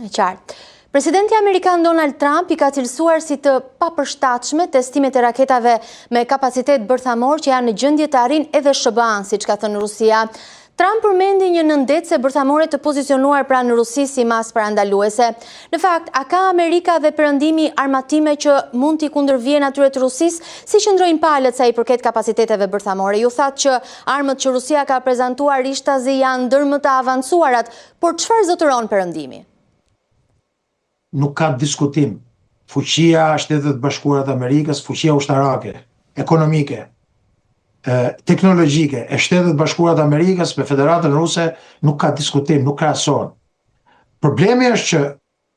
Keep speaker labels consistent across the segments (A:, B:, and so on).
A: E qartë. Presidenti Amerikan Donald Trump I ka cilësuar si të papërshtatshme testimet e raketave me kapacitet bërthamor që janë në gjendje të arrijnë edhe SHBA-n, siç ka thënë Rusia. Trump përmendi një nëndecë bërthamore të pozicionuar pranë Rusisë si masë parandaluese. Në fakt, a ka Amerika dhe Perëndimi armatime që mund t'i kundërvijnë atyre të Rusisë, si qëndrojnë palët sa I përket kapaciteteve bërthamore? Ju thatë që armët që Rusia ka prezantuar ishtazi janë ndër më të avancuarat, por çfarë zotëron Perëndimi?
B: Nuk ka diskutim. Fuqia Shtetet Bashkuara të Amerikës, fuqia ushtarake, ekonomike, teknologjike e Shtetet Bashkuara të Amerikës me Federatën Ruse nuk ka diskutim, nuk krahasohen. Problemi është që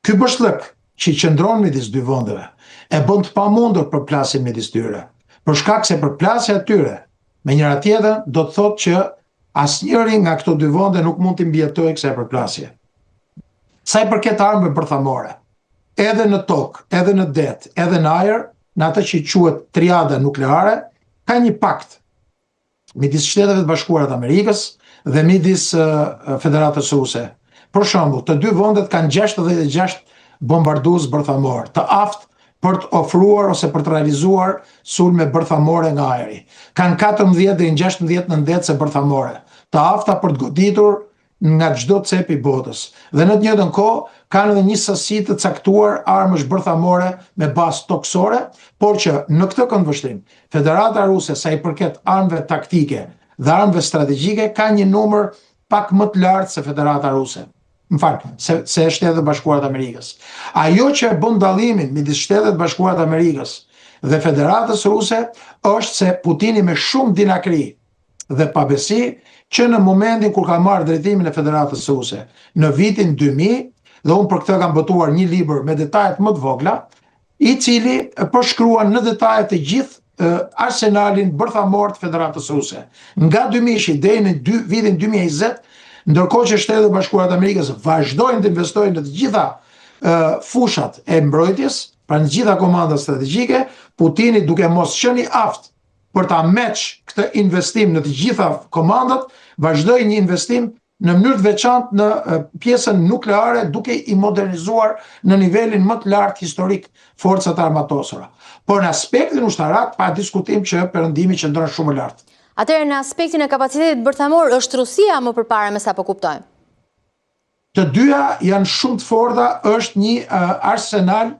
B: ky bashkëllëk që I qëndron midis dy vendeve e bën të pamundur përplasjen midis tyre. Për shkak se përplasja e tyre me njëra tjetrën do të thotë që asnjëri nga këto dy vende nuk mund të mbijetojë kësaj përplasje. Sa I përket armëve bërthamore, edhe në tokë, edhe në det, edhe në ajër, në atë që quhet triada nukleare, ka një pakt midis Shteteve të Bashkuara të Amerikës dhe midis Federatës Ruse. Për shembull, të dy vendet kanë 66 bombardues bërthamor, të aftë për të ofruar ose për të realizuar sulme bërthamore nga ajri. Kanë 14 deri në 16 nëndecë bërthamore, të afta për të goditur nga çdo cep I botës. Dhe në të njëjtën kohë kanë edhe një sasi të caktuar armësh bërthamore me bazë toksore, por që në këtë këndvështrim, Federata Ruse sa I përket armëve taktike dhe armëve strategjike ka një numër pak më të lartë se Federata Ruse. Se Shtetet Bashkuara të Amerikës. Ajo që bën dallimin midis Shtetet Bashkuara të Amerikës dhe Federatës Ruse është se Putini me shumë dinakri dhe pabesi që në momentin kur ka marrë drejtimin e Federatës Ruse në vitin 2000, dhe unë për këtë kam botuar një libër me detajet më të vogla, I cili përshkruan në detajet të gjithë arsenalin bërthamor të Federatës Ruse. Nga 2000 deri në vitin 2020, ndërkohë që Shtetet Bashkuara të Amerikës vazhdojnë të investojnë në të gjitha fushat e mbrojtjes, pra në të gjitha komandat strategjike, Putini duke mos qenë I aftë për ta meq këtë investim në të gjitha komandat, vazhdoi një investim në mënyrë të veçantë në pjesën nukleare duke I modernizuar në nivelin më të lartë historik forcat armatosura. Por në aspektin ushtarak pa diskutim që Perëndimi qëndron shumë lart.
A: Atëherë në aspektin e kapacitetit bërthamor është Rusia më përpara me sa po kuptojmë.
B: Të dyja janë shumë të forta, është një arsenal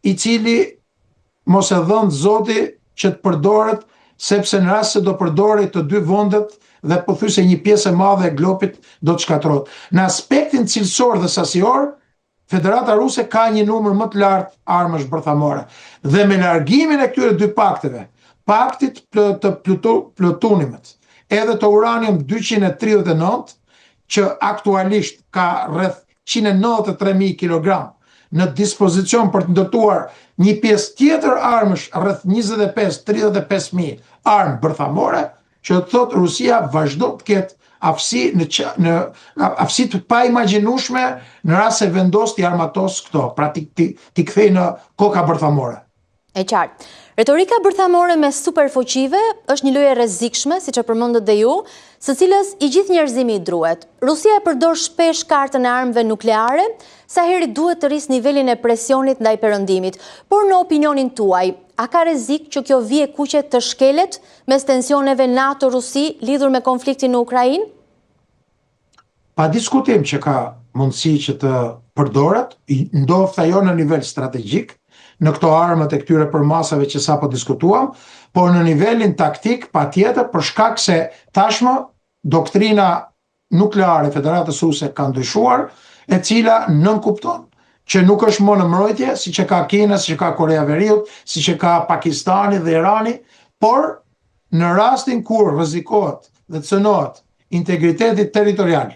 B: I cili mos e dhënë Zoti që të përdoret, sepse në rast se do përdoret të dy vendet dhe pothuajse një pjesë e madhe e glopit do të shkatërrohet. Në aspektin cilësor dhe sasior, Federata Ruse ka një numër më të lartë armësh bërthamore. Dhe me largimin e këtyre dy pakteve, paktit të plutonimit, edhe të uranium 239, që aktualisht ka rreth 193.000 kg në dispozicion për të ndërtuar një pjesë tjetër armësh rreth 25-35.000 armë bërthamore, që të thotë Rusia vazhdon të ketë aftësi të paimagjinueshme në rast se vendos t'i armatos këto, pra t'i kthej në koka bërthamore.
A: E qartë. Retorika bërthamore me superfuqive është një lojë e rrezikshme, siç e përmendët dhe ju, së cilës I gjithë njerëzimi I druhet. Rusia e përdor shpesh kartën e armëve nukleare, sa heri duhet të rrisë nivelin e presionit ndaj Perëndimit. Por në opinionin tuaj, a ka rrezik që kjo vije kuqe të shkelet mes tensioneve NATO-Rusi lidhur me konfliktin në Ukrainë?
B: Pa diskutim që ka mundësi që të përdoret, ndoshta jo në nivel strategjik, në këto armët e këtyre përmasave që sapo diskutuam, por në nivelin taktik, patjetër, për shkak se tashmë doktrina nukleare e Federatës Ruse ka ndryshuar, e cila nënkupton që nuk është më në mbrojtje, siç e ka Kina, siç e ka Korea e Veriut, siç e ka Pakistani dhe Irani, por në rastin kur rrezikohet dhe cënohet integriteti territorial,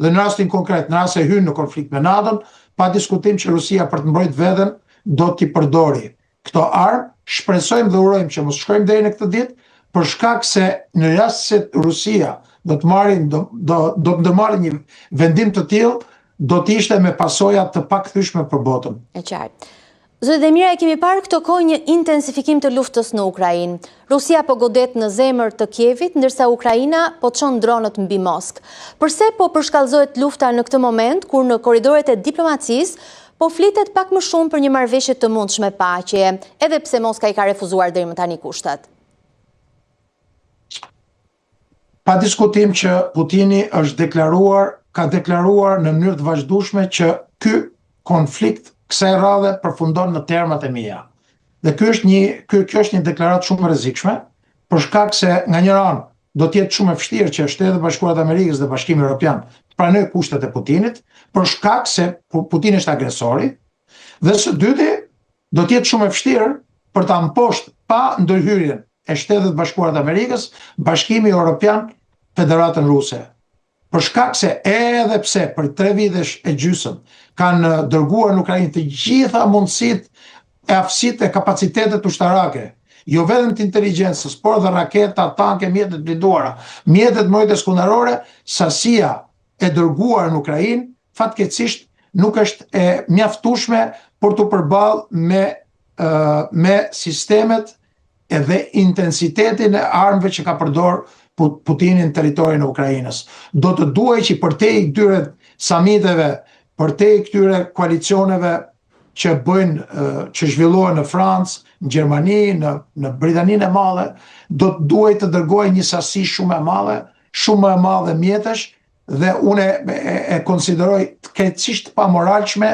B: dhe në rastin konkret, në rast se hyn në konflikt me NATO-n, pa diskutim që Rusia për të mbrojtur veten do t'i përdori këto armë. Shpresojmë dhe urojmë që mos shkojmë deri në këtë ditë, për shkak se në rast se Rusia do të marrë një vendim të tillë, do të ishte me pasoja të pakthyeshme për botën.
A: E qartë. Zoti Demira, e kemi parë këto kohë një intensifikim të luftës në Ukrainë. Rusia po godet në zemër të Kievit, ndërsa Ukraina po çon dronët mbi Moskë. Përse po përshkallëzohet lufta në këtë moment, kur në korridoret e diplomacisë po flitet pak më shumë për një marrëveshje të mundshme paqeje, edhe pse Moska i ka refuzuar deri më tani kushtet?
B: Pa diskutim që Putini ka deklaruar në mënyrë të vazhdueshme që ky konflikt kësaj radhe përfundon në termat e mia. Dhe kjo është një deklaratë shumë e rrezikshme, për shkak se nga njëra anë do të jetë shumë e vështirë që Shtetet e Bashkuara të Amerikës dhe Bashkimi Evropian të pranojë kushtet e Putinit, për shkak se Putini është agresori, dhe së dyti do të jetë shumë e vështirë për ta mposhtë pa ndërhyrjen e Shtetet e Bashkuara të Amerikës, Bashkimi Evropian, Federatën Ruse. Për shkak se edhe pse për 3 vitesh e gjysmë kanë dërguar në Ukrainë të gjitha mundësitë e aftësitë e kapacitetet ushtarake, jo vetëm të inteligjencës, por dhe raketa, tanke, mjetet blinduara, mjetet mbrojtjes kundërore, sasia e dërguar në Ukrainë fatkeqësisht nuk është e mjaftueshme për të përballë me sistemet edhe intensitetin e armëve që ka përdor Putini në territorin e Ukrainës. Do të duhej që përtej këtyre samiteve, përtej këtyre koalicioneve që që zhvillohen në Francë, në Gjermani, në Britaninë e Madhe, do të duhej të dërgojë një sasi shumë e madhe mjetesh, dhe unë e konsideroj të keqësisht pamoralshme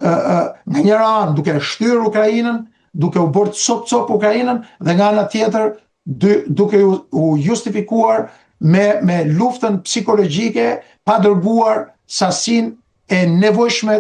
B: nga njëra anë duke shtyrë Ukrainën, duke u bërë cop Ukrainën, dhe nga ana tjetër duke u justifikuar me luftën psikologjike pa dërguar sasinë e nevojshme